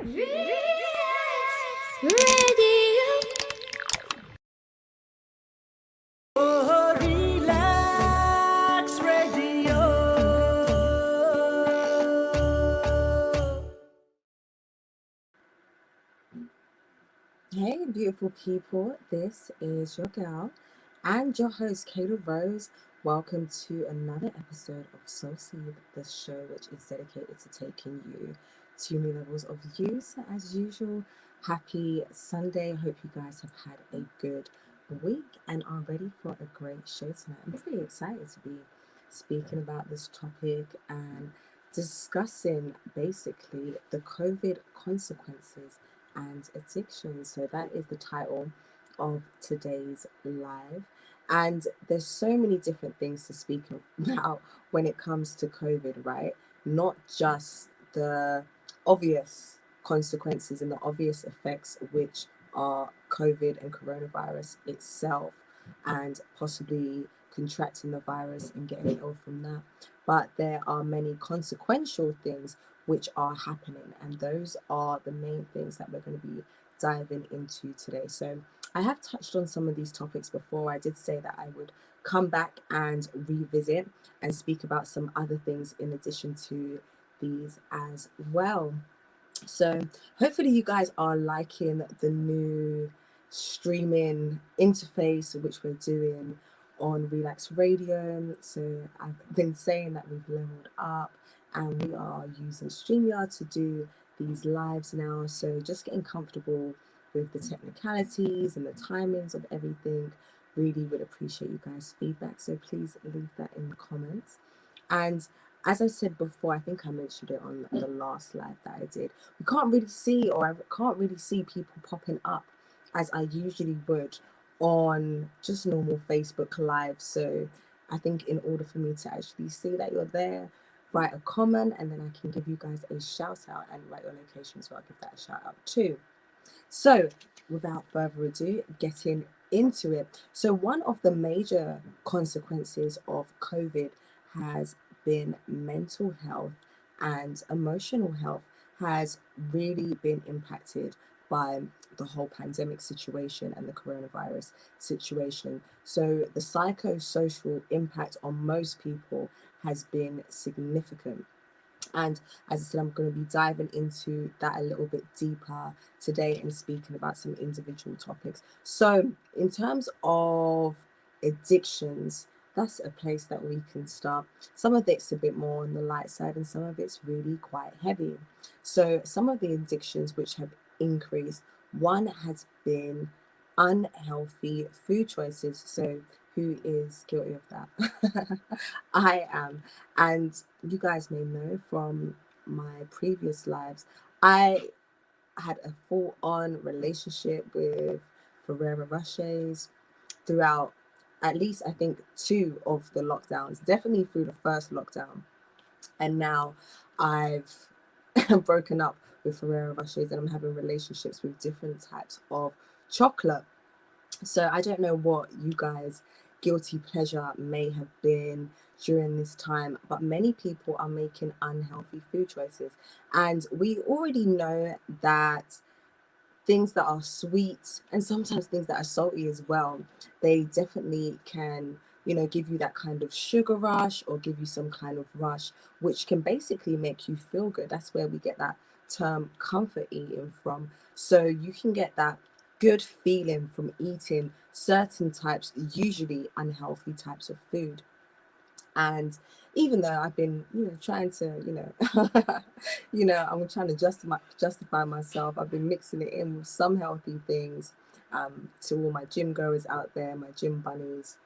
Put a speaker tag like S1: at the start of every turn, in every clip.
S1: Relax Radio.
S2: Oh, relax radio.
S3: Hey, beautiful people, this is your girl and your host, Kayla Rose. Welcome to another episode of Soul Seed, the show which is dedicated to taking you to new levels of you. So, as usual, happy Sunday. Hope you guys have had a good week and are ready for a great show tonight. I'm pretty excited to be speaking about this topic and discussing basically the COVID consequences and addiction. So that is the title of today's live. And there's so many different things to speak about when it comes to COVID, right? Not just the obvious consequences and the obvious effects, which are COVID and coronavirus itself, and possibly contracting the virus and getting ill from that. But there are many consequential things which are happening, and those are the main things that we're going to be diving into today. So I have touched on some of these topics before. I did say that I would come back and revisit and speak about some other things in addition to these as well. So hopefully you guys are liking the new streaming interface which we're doing on Relax Radio. So I've been saying that we've leveled up and we are using StreamYard to do these lives now. So just getting comfortable with the technicalities and the timings of everything. Really would appreciate you guys' feedback. So please leave that in the comments. And as I said before, I think I mentioned it on the last live that I did. We can't really see, or I can't really see people popping up as I usually would on just normal Facebook Live. So I think in order for me to actually see that you're there, write a comment and then I can give you guys a shout out and write your location as well. I'll give that a shout out too. So without further ado, getting into it. So one of the major consequences of COVID has been mental health, and emotional health has really been impacted by the whole pandemic situation and the coronavirus situation. So the psychosocial impact on most people has been significant. And as I said, I'm going to be diving into that a little bit deeper today and speaking about some individual topics. So, in terms of addictions, that's a place that we can start. Some of it's a bit more on the light side, and some of it's really quite heavy. So, some of the addictions which have increased, one has been unhealthy food choices. So, who is guilty of that? I am. And you guys may know from my previous lives, I had a full on relationship with Ferrero Rochers throughout at least, I think, two of the lockdowns, definitely through the first lockdown. And now I've broken up with Ferrero Rochers and I'm having relationships with different types of chocolate. So I don't know what you guys' guilty pleasure may have been during this time, but many people are making unhealthy food choices. And we already know that things that are sweet and sometimes things that are salty as well, they definitely can, give you that kind of sugar rush or give you some kind of rush, which can basically make you feel good. That's where we get that term comfort eating from. So you can get that good feeling from eating certain types, usually unhealthy types of food. And even though I've been, trying to, I'm trying to justify myself, I've been mixing it in with some healthy things, to all my gym goers out there, my gym bunnies,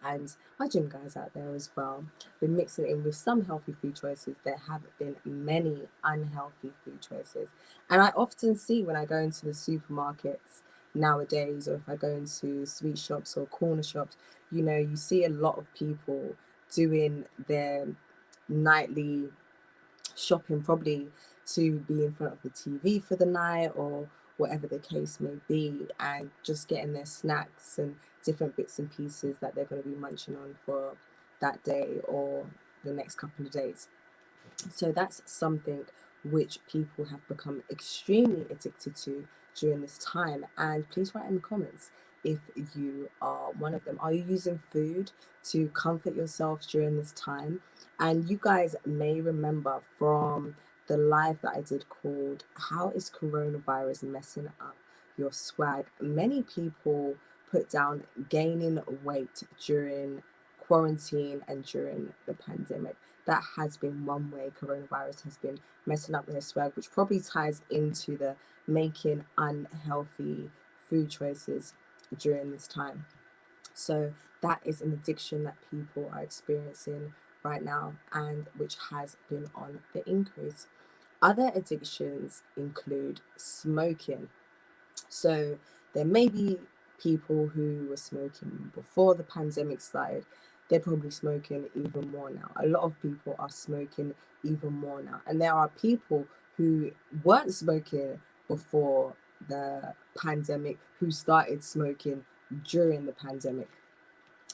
S3: and my gym guys out there as well. Been mixing it in with some healthy food choices. There have been many unhealthy food choices. And I often see when I go into the supermarkets nowadays, or if I go into sweet shops or corner shops, you see a lot of people doing their nightly shopping, probably to be in front of the TV for the night or whatever the case may be, and just getting their snacks and different bits and pieces that they're going to be munching on for that day or the next couple of days. So that's something which people have become extremely addicted to during this time. And please write in the comments if you are one of them. Are you using food to comfort yourself during this time? And you guys may remember from the live that I did called How is Coronavirus Messing Up Your Swag? Many people put down gaining weight during quarantine and during the pandemic. That has been one way coronavirus has been messing up their swag, which probably ties into the making unhealthy food choices during this time. So that is an addiction that people are experiencing right now and which has been on the increase. Other addictions include smoking. So there may be people who were smoking before the pandemic started. They're probably smoking even more now. A lot of people are smoking even more now. And there are people who weren't smoking before the pandemic who started smoking during the pandemic.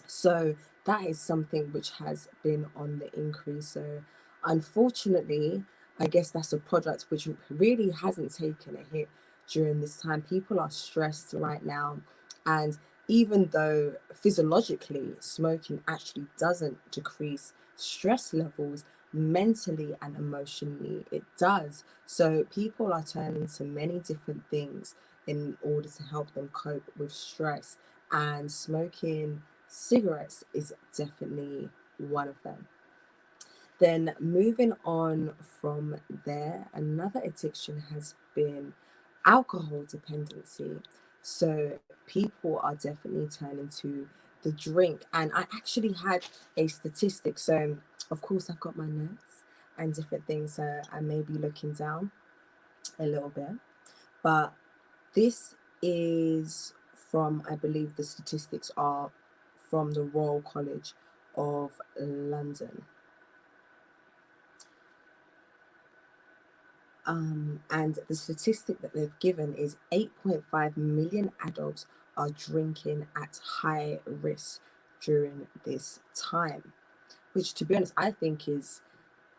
S3: So that is something which has been on the increase. So unfortunately, I guess that's a product which really hasn't taken a hit during this time. People are stressed right now. And even though physiologically smoking actually doesn't decrease stress levels, mentally and emotionally it does. So people are turning to many different things in order to help them cope with stress. And smoking cigarettes is definitely one of them. Then moving on from there, another addiction has been alcohol dependency. So people are definitely turning to the drink. And I actually had a statistic. So of course I've got my notes and different things. So I may be looking down a little bit. But this is from, I believe the statistics are from the Royal College of London. And the statistic that they've given is 8.5 million adults are drinking at high risk during this time, which, to be honest, I think is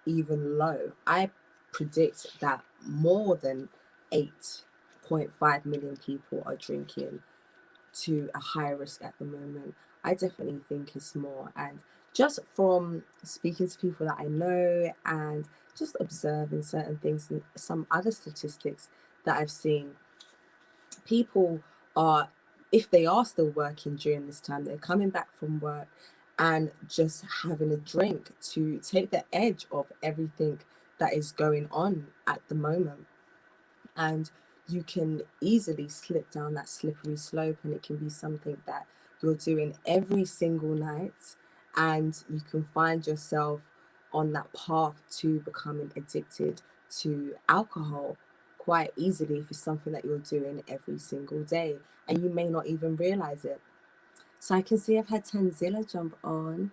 S3: even low. I predict that more than 8.5 million people are drinking to a high risk at the moment. I definitely think it's more. And just from speaking to people that I know and just observing certain things and some other statistics that I've seen, people are, if they are still working during this time, they're coming back from work and just having a drink to take the edge of everything that is going on at the moment. And you can easily slip down that slippery slope, and it can be something that you're doing every single night, and you can find yourself on that path to becoming addicted to alcohol quite easily if it's something that you're doing every single day and you may not even realize it. So I can see I've had Tanzilla jump on.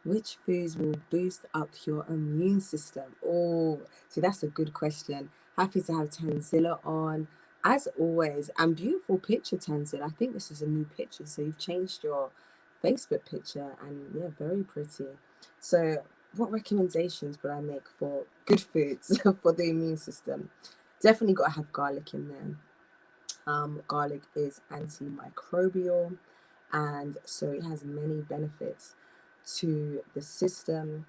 S3: Which foods will boost up your immune system? Oh, so that's a good question. Happy to have Tanzilla on. As always, and beautiful picture, Tanzilla. I think this is a new picture. So you've changed your Facebook picture and yeah, very pretty. So what recommendations would I make for good foods for the immune system? Definitely got to have garlic in there. Garlic is antimicrobial, and so it has many benefits to the system.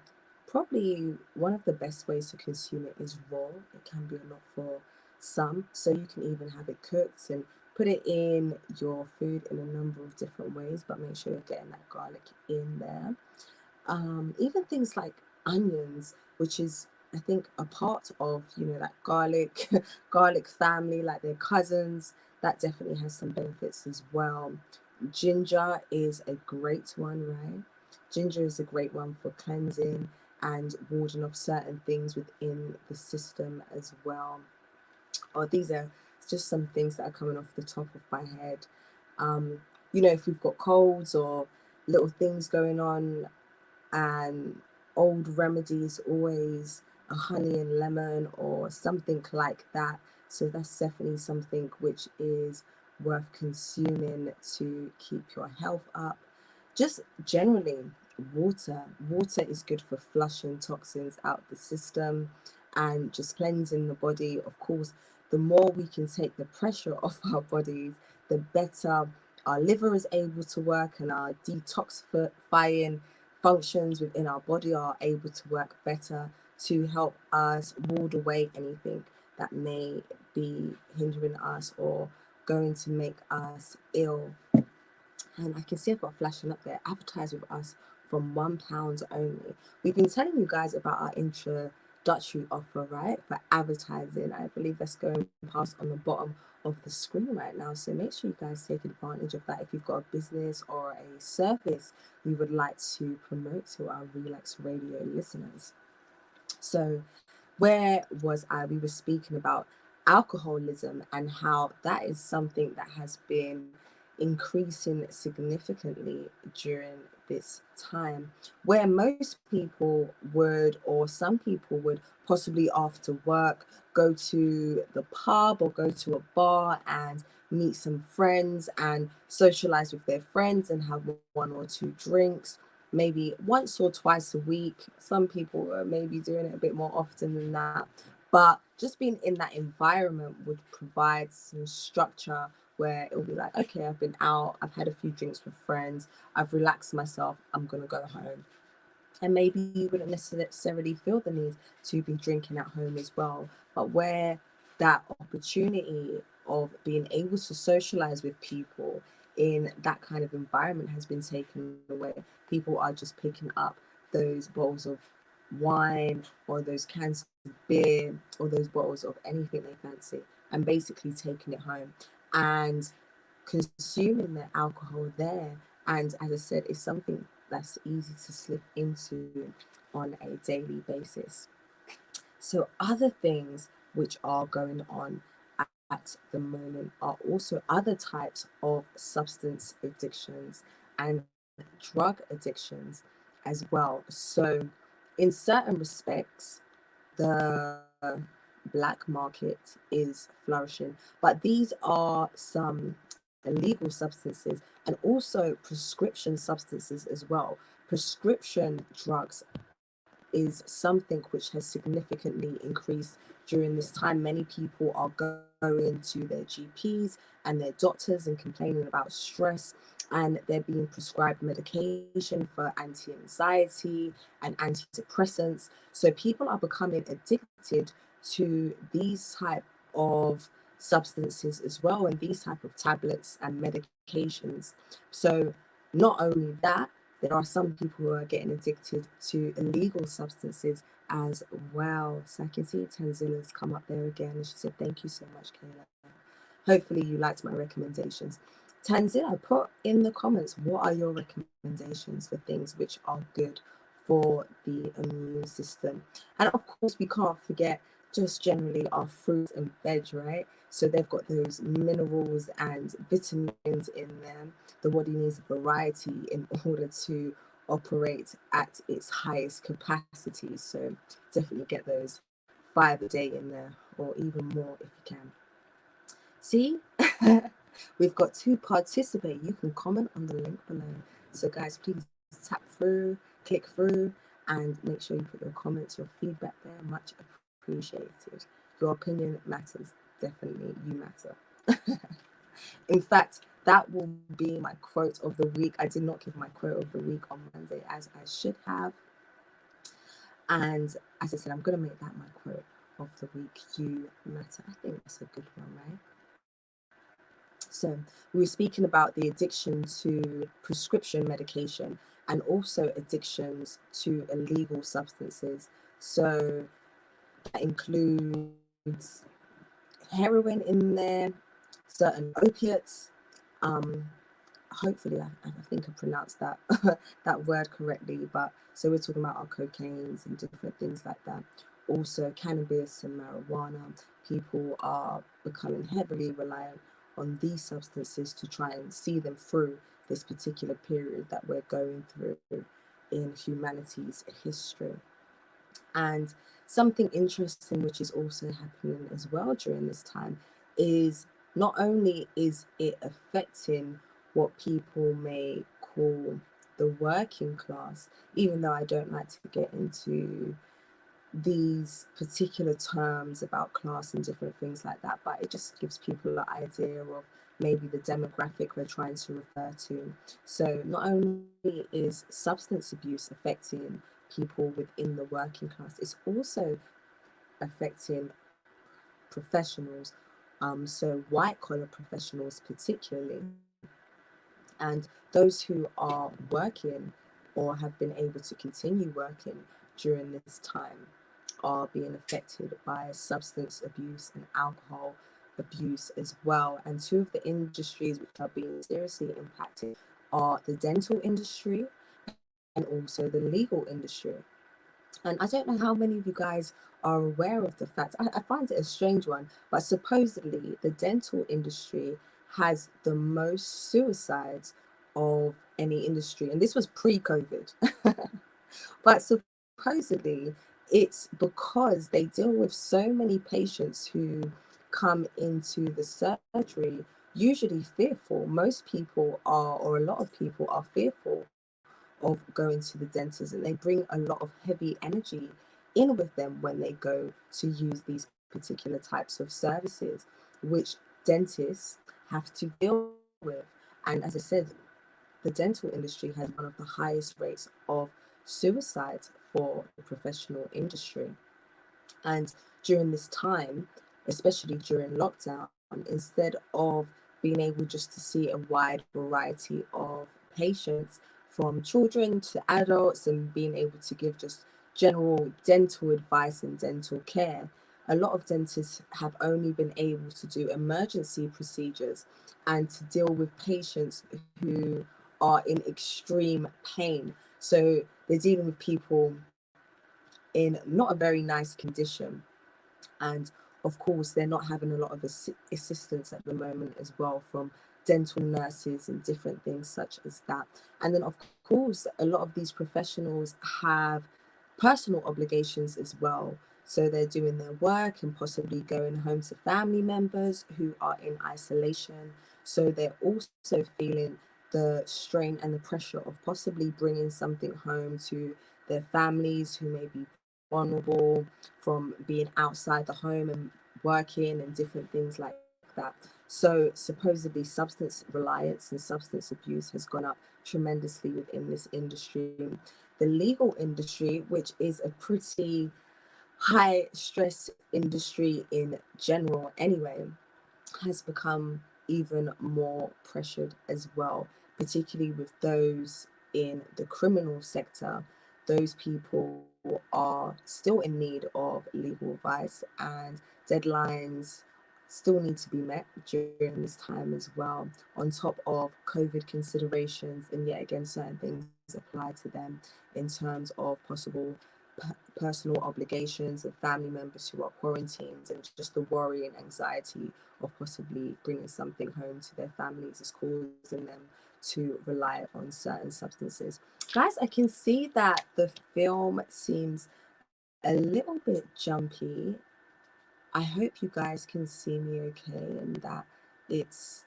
S3: Probably one of the best ways to consume it is raw. It can be a lot for some, so you can even have it cooked and put it in your food in a number of different ways, but make sure you're getting that garlic in there. Even things like onions, which is, I think, a part of, that garlic garlic family, like their cousins. That definitely has some benefits as well. Ginger is a great one, right? Ginger is a great one for cleansing and warding off certain things within the system as well. Oh, these are just some things that are coming off the top of my head. Um, if you've got colds or little things going on, and old remedies, always a honey and lemon or something like that. So that's definitely something which is worth consuming to keep your health up. Just generally, water is good for flushing toxins out the system, and just cleansing the body. Of course, the more we can take the pressure off our bodies, the better our liver is able to work, and our detoxifying functions within our body are able to work better to help us ward away anything that may be hindering us or going to make us ill. And I can see I've got flashing up there. Advertise with us from £1 only. We've been telling you guys about our introductory offer, right? For advertising. I believe that's going past on the bottom of the screen right now. So make sure you guys take advantage of that if you've got a business or a service you would like to promote to our Relax Radio listeners. So, where was I? We were speaking about alcoholism and how that is something that has been increasing significantly during this time, where most people would, or some people would, possibly after work go to the pub or go to a bar and meet some friends and socialize with their friends and have one or two drinks, maybe once or twice a week. Some people are maybe doing it a bit more often than that. But just being in that environment would provide some structure where it'll be like, okay, I've been out, I've had a few drinks with friends, I've relaxed myself, I'm going to go home. And maybe you wouldn't necessarily feel the need to be drinking at home as well. But where that opportunity of being able to socialize with people in that kind of environment has been taken away, people are just picking up those bottles of wine or those cans of beer or those bottles of anything they fancy and basically taking it home and consuming the alcohol there. And as I said, it's something that's easy to slip into on a daily basis. So, other things which are going on at the moment are also other types of substance addictions and drug addictions as well. So, in certain respects, the black market is flourishing, but these are some illegal substances and also prescription substances as well. Prescription drugs is something which has significantly increased during this time. Many people are going to their GPs and their doctors and complaining about stress, and they're being prescribed medication for anti-anxiety and antidepressants. So people are becoming addicted to these type of substances as well, and these type of tablets and medications. So not only that, there are some people who are getting addicted to illegal substances as well. So I can see Tanzila's come up there again, and she said, "Thank you so much, Kayla. Hopefully you liked my recommendations." Tanzila, put in the comments, what are your recommendations for things which are good for the immune system? And of course, we can't forget just generally our fruits and veg, right? So they've got those minerals and vitamins in them. The body needs a variety in order to operate at its highest capacity. So definitely get those 5 a day in there, or even more if you can. See, we've got to participate. You can comment on the link below. So, guys, please tap through, click through, and make sure you put your comments, your feedback there. Much appreciated. Your opinion matters. Definitely, you matter. In fact, that will be my quote of the week. I did not give my quote of the week on Monday as I should have. And as I said, I'm going to make that my quote of the week. You matter. I think that's a good one, right? So we were speaking about the addiction to prescription medication and also addictions to illegal substances. So that includes heroin in there, certain opiates. Um, Hopefully, I think I pronounced that that word correctly. But so we're talking about our cocaines and different things like that. Also, cannabis and marijuana. People are becoming heavily reliant on these substances to try and see them through this particular period that we're going through in humanity's history. And something interesting which is also happening as well during this time is not only is it affecting what people may call the working class, even though I don't like to get into these particular terms about class and different things like that, but it just gives people an idea of maybe the demographic we're trying to refer to. So not only is substance abuse affecting people within the working class, it's also affecting professionals, so white collar professionals particularly, and those who are working or have been able to continue working during this time are being affected by substance abuse and alcohol abuse as well. And two of the industries which are being seriously impacted are the dental industry and also the legal industry. And I don't know how many of you guys are aware of the fact, I find it a strange one, but supposedly the dental industry has the most suicides of any industry. And this was pre COVID. But supposedly it's because they deal with so many patients who come into the surgery, usually fearful. Most people are, or a lot of people are fearful of going to the dentist, and they bring a lot of heavy energy in with them when they go to use these particular types of services, which dentists have to deal with. And as I said, the dental industry has one of the highest rates of suicides for the professional industry. And during this time, especially during lockdown, instead of being able just to see a wide variety of patients from children to adults and being able to give just general dental advice and dental care, a lot of dentists have only been able to do emergency procedures and to deal with patients who are in extreme pain. So they're dealing with people in not a very nice condition. And of course, they're not having a lot of assistance at the moment as well from dental nurses and different things such as that. And then, of course, a lot of these professionals have personal obligations as well. So they're doing their work and possibly going home to family members who are in isolation. So they're also feeling the strain and the pressure of possibly bringing something home to their families who may be vulnerable from being outside the home and working and different things like that. So supposedly substance reliance and substance abuse has gone up tremendously within this industry. The legal industry, which is a pretty high stress industry in general anyway, has become even more pressured as well, particularly with those in the criminal sector. Those people are still in need of legal advice, and deadlines still need to be met during this time as well, on top of COVID considerations, and yet again, certain things apply to them in terms of possible personal obligations and family members who are quarantined, and just the worry and anxiety of possibly bringing something home to their families is causing them to rely on certain substances. Guys, I can see that the film seems a little bit jumpy. I hope you guys can see me okay and that it's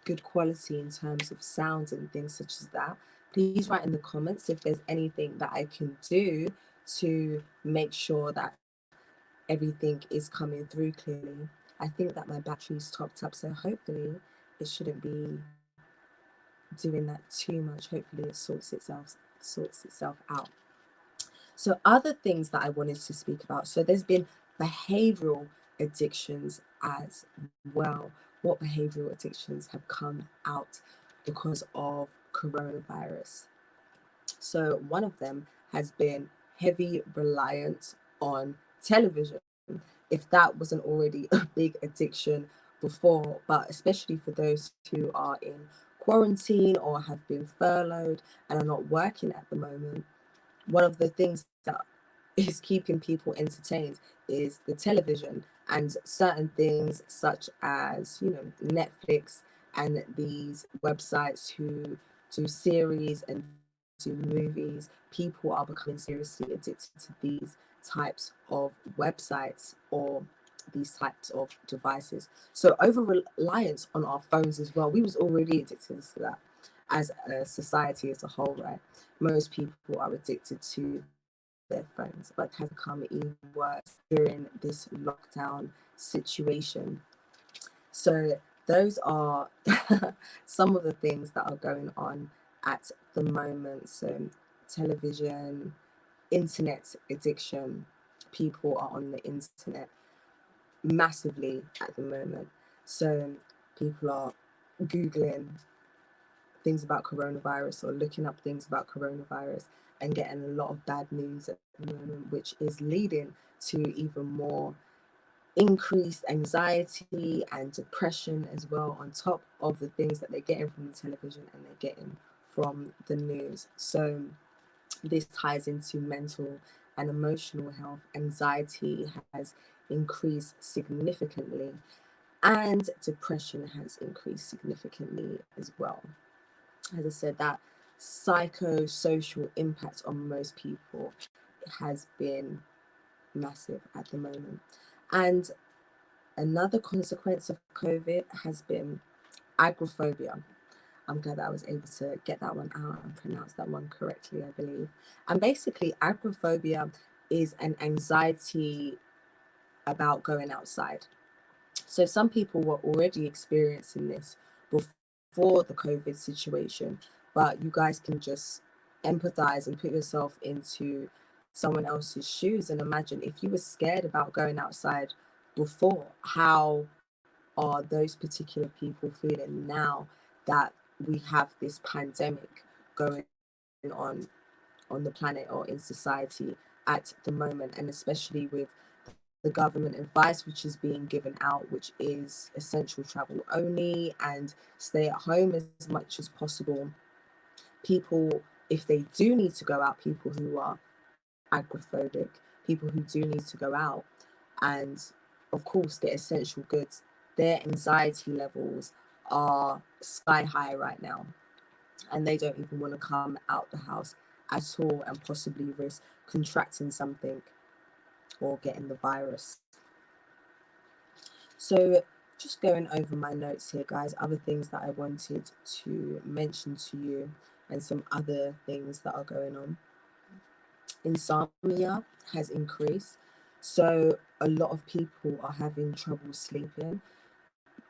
S3: good quality in terms of sound and things such as that. Please write in the comments if there's anything that I can do to make sure that everything is coming through clearly. I think that my battery's topped up, so hopefully it shouldn't be doing that too much. Hopefully it sorts itself out. So other things that I wanted to speak about. So there's been behavioral addictions as well. What behavioral addictions have come out because of coronavirus? So one of them has been heavy reliance on television. If that wasn't already a big addiction before, but especially for those who are in quarantine or have been furloughed and are not working at the moment, one of the things that is keeping people entertained is the television and certain things such as, Netflix and these websites who do series and do movies. People are becoming seriously addicted to these types of websites or these types of devices. So over reliance on our phones as well. We was already addicted to that as a society as a whole, right? Most people are addicted to their phones, but has become even worse during this lockdown situation. So those are some of the things that are going on at the moment. So television, internet addiction, people are on the internet massively at the moment. So people are Googling things about coronavirus or looking up things about coronavirus and getting a lot of bad news at the moment, which is leading to even more increased anxiety and depression as well, on top of the things that they're getting from the television and they're getting from the news. So this ties into mental and emotional health. Anxiety has increased significantly, and depression has increased significantly as well. As I said, that psychosocial impact on most people has been massive at the moment. And another consequence of COVID has been agoraphobia. I'm glad that I was able to get that one out and pronounce that one correctly, I believe. And basically, agoraphobia is an anxiety about going outside. So some people were already experiencing this before the COVID situation, but you guys can just empathize and put yourself into someone else's shoes and imagine if you were scared about going outside before, how are those particular people feeling now that we have this pandemic going on the planet or in society at the moment, and especially with the government advice which is being given out, which is essential travel only and stay at home as much as possible. People, if they do need to go out, people who are agoraphobic, people who do need to go out and, of course, get essential goods, their anxiety levels are sky high right now, and they don't even want to come out the house at all and possibly risk contracting something or getting the virus. So, just going over my notes here, guys, other things that I wanted to mention to you and some other things that are going on. Insomnia has increased. So, a lot of people are having trouble sleeping.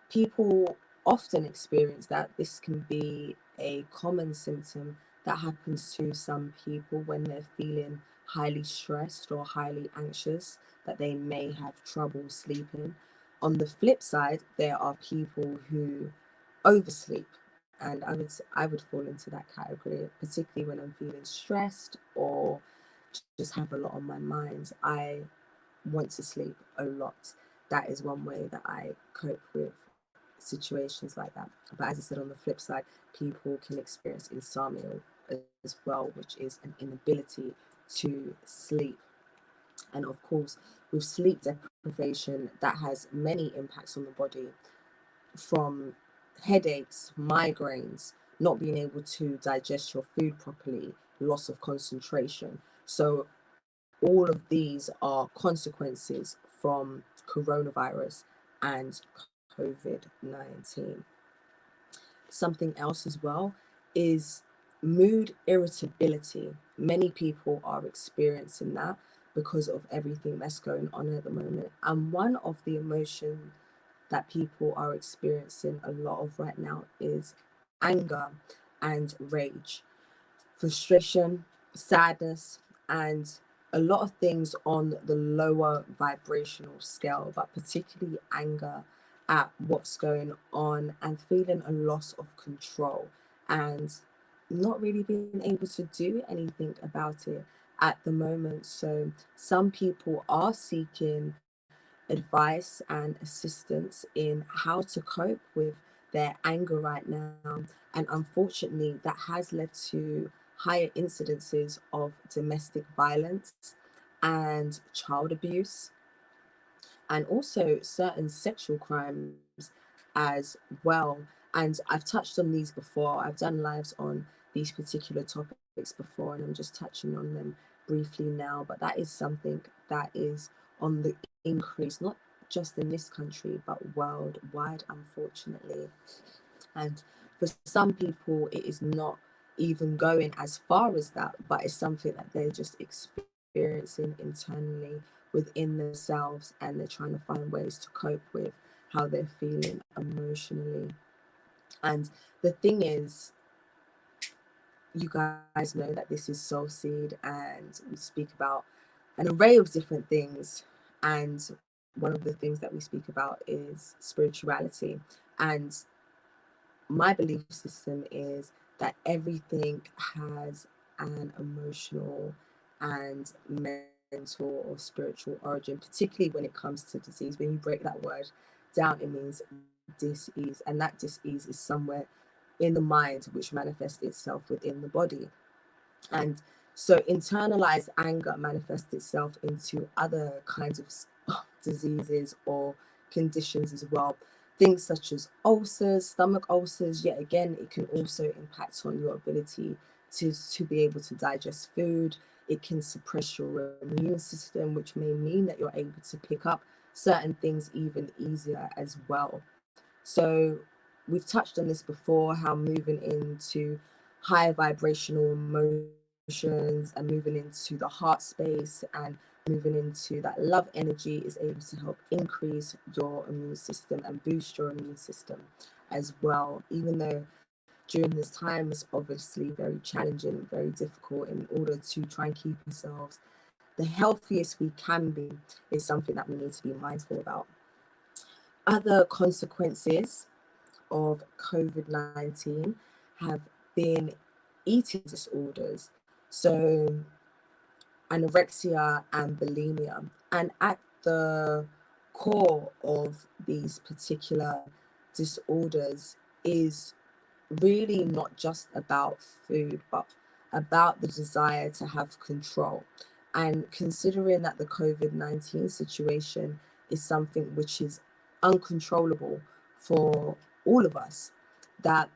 S3: People often experience that. This can be a common symptom that happens to some people when they're feeling highly stressed or highly anxious, that they may have trouble sleeping. On the flip side, there are people who oversleep, and I would fall into that category, particularly when I'm feeling stressed or just have a lot on my mind. I want to sleep a lot. That is one way that I cope with situations like that. But as I said, on the flip side, people can experience insomnia as well, which is an inability to sleep. And of course, with sleep deprivation, that has many impacts on the body, from headaches, migraines, not being able to digest your food properly, loss of concentration. So all of these are consequences from coronavirus and COVID-19. Something else as well is mood irritability. Many people are experiencing that because of everything that's going on at the moment. And one of the emotions that people are experiencing a lot of right now is anger and rage, frustration, sadness, and a lot of things on the lower vibrational scale, but particularly anger at what's going on and feeling a loss of control and not really being able to do anything about it at the moment. So, some people are seeking advice and assistance in how to cope with their anger right now. And unfortunately, that has led to higher incidences of domestic violence and child abuse, and also certain sexual crimes as well. And I've touched on these before. I've done lives on these particular topics before, and I'm just touching on them briefly now. But that is something that is on the increase, not just in this country, but worldwide, unfortunately. And for some people, it is not even going as far as that, but it's something that they're just experiencing experiencing internally within themselves, and they're trying to find ways to cope with how they're feeling emotionally. And the thing is, you guys know that this is Soul Seed, and we speak about an array of different things. And one of the things that we speak about is spirituality. And my belief system is that everything has an emotional and mental or spiritual origin, particularly when it comes to disease. When you break that word down, it means dis-ease, and that dis-ease is somewhere in the mind, which manifests itself within the body. And so internalized anger manifests itself into other kinds of diseases or conditions as well. Things such as ulcers, stomach ulcers, yet again, it can also impact on your ability to be able to digest food. It can suppress your immune system, which may mean that you're able to pick up certain things even easier as well. So we've touched on this before, how moving into higher vibrational emotions and moving into the heart space and moving into that love energy is able to help increase your immune system and boost your immune system as well. Even though during this time it's obviously very challenging, very difficult, in order to try and keep ourselves the healthiest we can be, is something that we need to be mindful about. Other consequences of COVID 19 have been eating disorders, so anorexia and bulimia. And at the core of these particular disorders is really not just about food, but about the desire to have control. And considering that the COVID 19 situation is something which is uncontrollable for all of us, that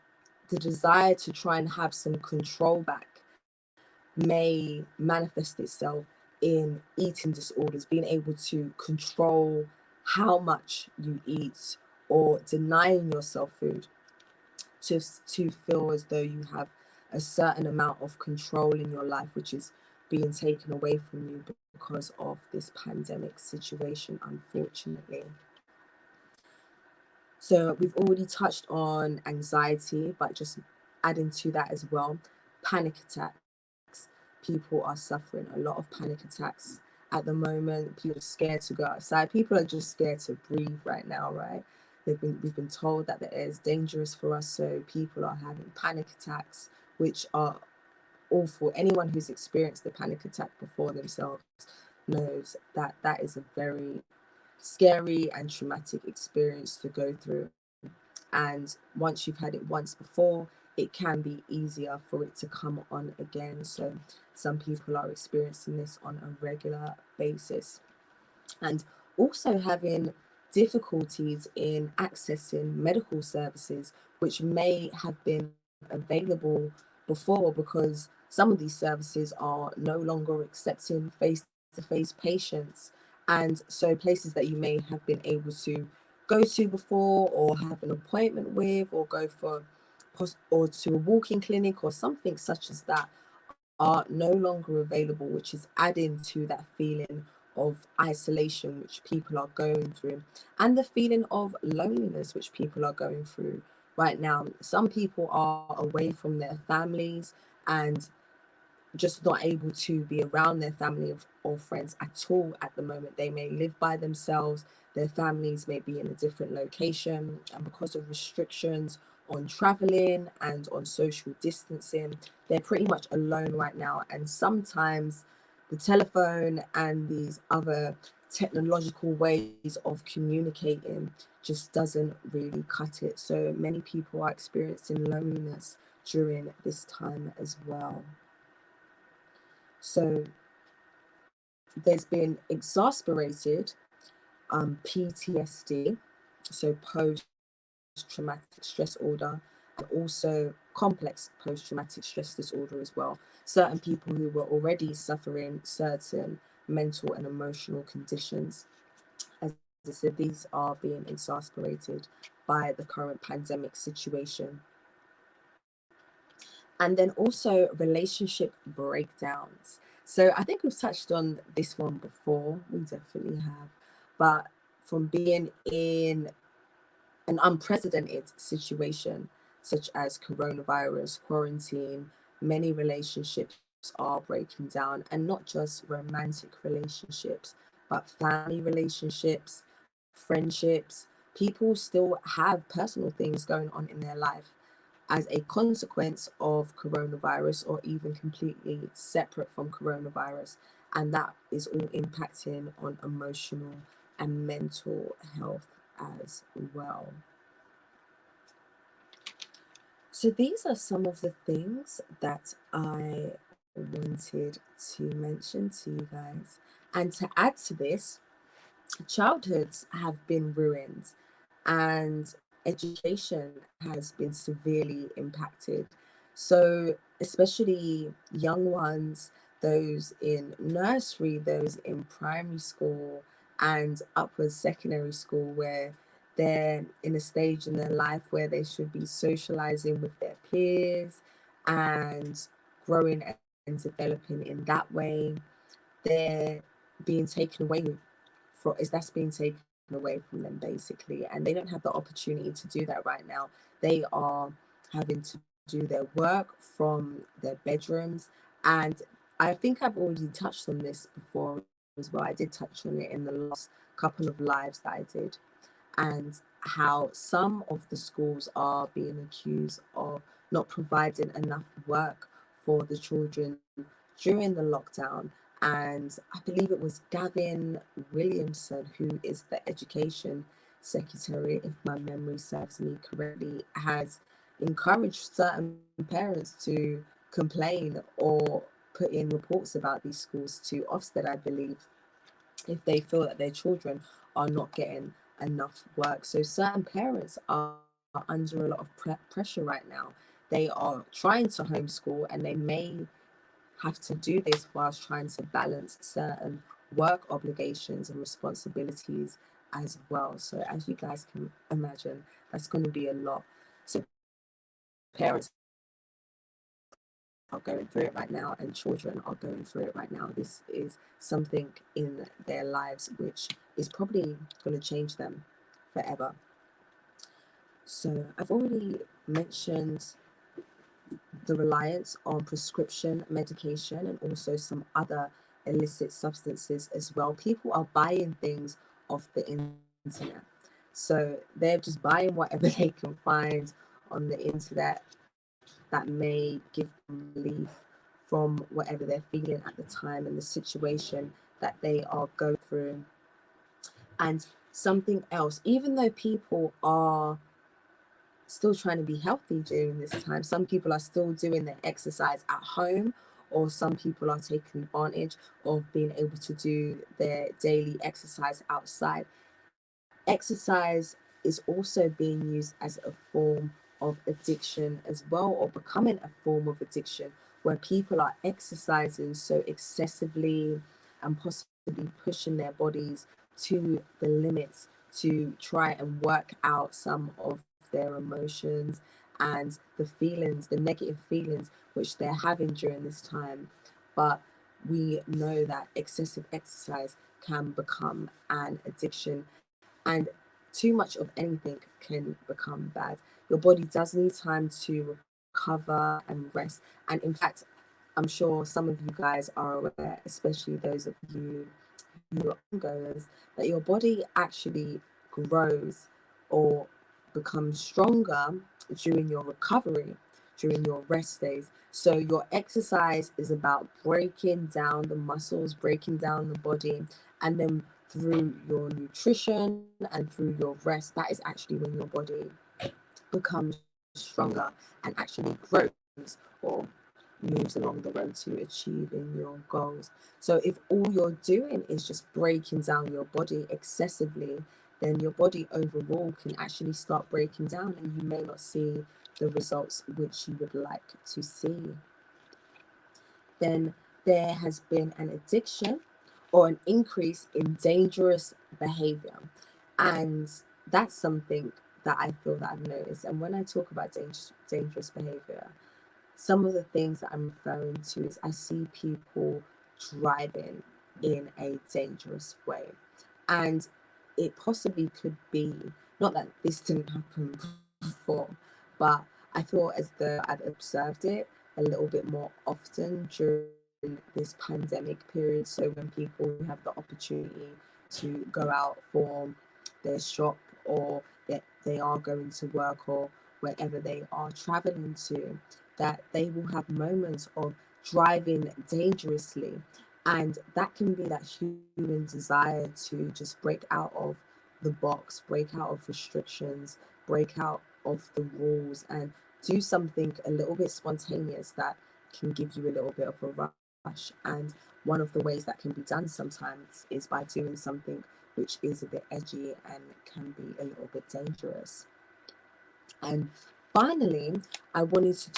S3: the desire to try and have some control back may manifest itself in eating disorders, being able to control how much you eat or denying yourself food to feel as though you have a certain amount of control in your life, which is being taken away from you because of this pandemic situation, unfortunately. So we've already touched on anxiety, but just adding to that as well, panic attacks. People are suffering a lot of panic attacks at the moment. People are scared to go outside. People are just scared to breathe right now, right? We've been told that the air is dangerous for us, so people are having panic attacks, which are awful. Anyone who's experienced a panic attack before themselves knows that that is a very scary and traumatic experience to go through. And once you've had it once before, it can be easier for it to come on again. So some people are experiencing this on a regular basis. And also having difficulties in accessing medical services, which may have been available before, because some of these services are no longer accepting face to face patients. And so places that you may have been able to go to before, or have an appointment with, or go for or to a walking clinic or something such as that, are no longer available, which is adding to that feeling of isolation which people are going through, and the feeling of loneliness which people are going through right now. Some people are away from their families and just not able to be around their family or friends at all at the moment. They may live by themselves, their families may be in a different location, and because of restrictions on traveling and on social distancing, they're pretty much alone right now. And sometimes the telephone and these other technological ways of communicating just doesn't really cut it. So many people are experiencing loneliness during this time as well. So there's been exasperated PTSD, so post traumatic stress order, and also complex post traumatic stress disorder as well. Certain people who were already suffering certain mental and emotional conditions. As I said, these are being exasperated by the current pandemic situation. And then also relationship breakdowns. So I think we've touched on this one before. We definitely have. But from being in an unprecedented situation such as coronavirus, quarantine, many relationships are breaking down, and not just romantic relationships, but family relationships, friendships. People still have personal things going on in their life as a consequence of coronavirus, or even completely separate from coronavirus. And that is all impacting on emotional and mental health as well. So these are some of the things that I wanted to mention to you guys. And to add to this, childhoods have been ruined and education has been severely impacted. So, especially young ones, those in nursery, those in primary school, and upwards secondary school, where they're in a stage in their life where they should be socializing with their peers and growing and developing in that way, they're being taken away for is that's being taken away from them basically, and they don't have the opportunity to do that right now. They are having to do their work from their bedrooms, and I think I've already touched on this before as well. I did touch on it in the last couple of lives that I did, and how some of the schools are being accused of not providing enough work for the children during the lockdown. And I believe it was Gavin Williamson, who is the education secretary, if my memory serves me correctly, has encouraged certain parents to complain or put in reports about these schools to Ofsted, I believe, if they feel that their children are not getting enough work. So certain parents are under a lot of pressure right now. They are trying to homeschool, and they may have to do this whilst trying to balance certain work obligations and responsibilities as well. So as you guys can imagine, that's going to be a lot. So parents are going through it right now, and children are going through it right now. This is something in their lives which is probably going to change them forever. So I've already mentioned the reliance on prescription medication and also some other illicit substances as well. People are buying things off the internet. So they're just buying whatever they can find on the internet that may give them relief from whatever they're feeling at the time and the situation that they are going through. And something else, even though people are still trying to be healthy during this time. Some people are still doing their exercise at home, or some people are taking advantage of being able to do their daily exercise outside. Exercise is also being used as a form of addiction as well, or becoming a form of addiction, where people are exercising so excessively and possibly pushing their bodies to the limits to try and work out some of their emotions and the feelings, the negative feelings which they're having during this time. But we know that excessive exercise can become an addiction, and too much of anything can become bad. Your body does need time to recover and rest. And in fact, I'm sure some of you guys are aware, especially those of you who are ongoers, that your body actually grows or becomes stronger during your recovery, during your rest days. So your exercise is about breaking down the muscles, breaking down the body, and then through your nutrition and through your rest, that is actually when your body becomes stronger and actually grows or moves along the road to achieving your goals. So if all you're doing is just breaking down your body excessively, then your body overall can actually start breaking down, and you may not see the results which you would like to see. Then there has been an addiction or an increase in dangerous behavior. And that's something that I feel that I've noticed. And when I talk about dangerous behavior, some of the things that I'm referring to is I see people driving in a dangerous way. And it possibly could be, not that this didn't happen before, but I feel as though I've observed it a little bit more often during this pandemic period. So when people who have the opportunity to go out for their shop, or that they are going to work, or wherever they are traveling to, that they will have moments of driving dangerously. And that can be that human desire to just break out of the box, break out of restrictions, break out of the rules, and do something a little bit spontaneous that can give you a little bit of a rush. And one of the ways that can be done sometimes is by doing something which is a bit edgy and can be a little bit dangerous. And finally, I wanted to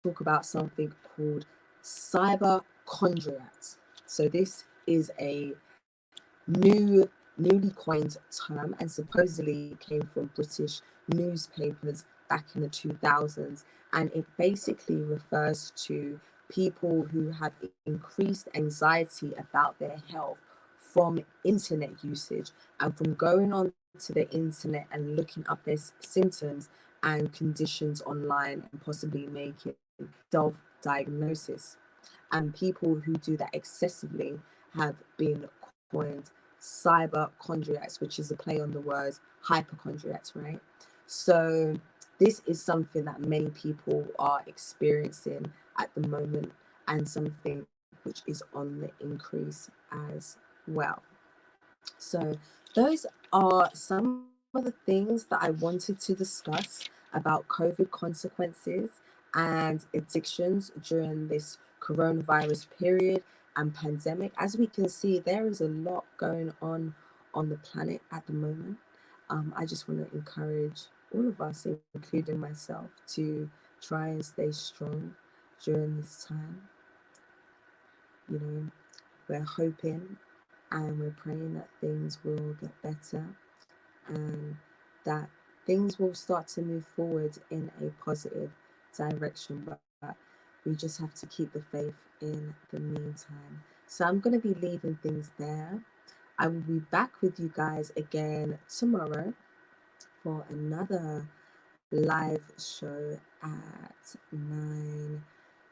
S3: talk about something called cyberchondriacs. So this is a newly coined term, and supposedly came from British newspapers back in the 2000s. And it basically refers to people who have increased anxiety about their health from internet usage, and from going on to the internet and looking up their symptoms and conditions online and possibly making self-diagnosis. And people who do that excessively have been coined cyberchondriacs, which is a play on the words hypochondriacs, right? So this is something that many people are experiencing at the moment, and something which is on the increase as well. So those are some of the things that I wanted to discuss about COVID consequences and addictions during this coronavirus period and pandemic. As we can see, there is a lot going on the planet at the moment. I just want to encourage all of us, including myself, to try and stay strong during this time. You know, we're hoping and we're praying that things will get better, and that things will start to move forward in a positive direction. But we just have to keep the faith in the meantime. So I'm going to be leaving things there. I will be back with you guys again tomorrow for another live show at 9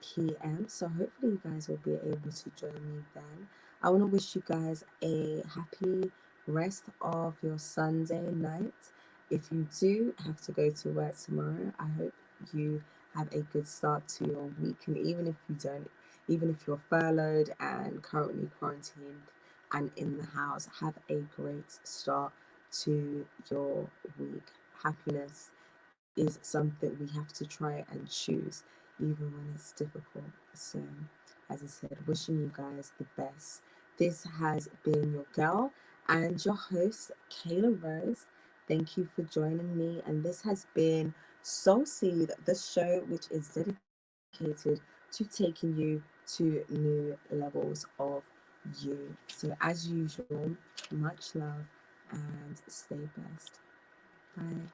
S3: p.m. So hopefully you guys will be able to join me then. I want to wish you guys a happy rest of your Sunday night. If you do have to go to work tomorrow, I hope you have a good start to your week. And even if you don't, even if you're furloughed and currently quarantined and in the house, have a great start to your week. Happiness is something we have to try and choose, even when it's difficult. So, as I said, wishing you guys the best. This has been your girl and your host, Kayla Rose. Thank you for joining me. And this has been Soul Seed, the show which is dedicated to taking you to new levels of you. So, as usual, much love and stay blessed. Bye.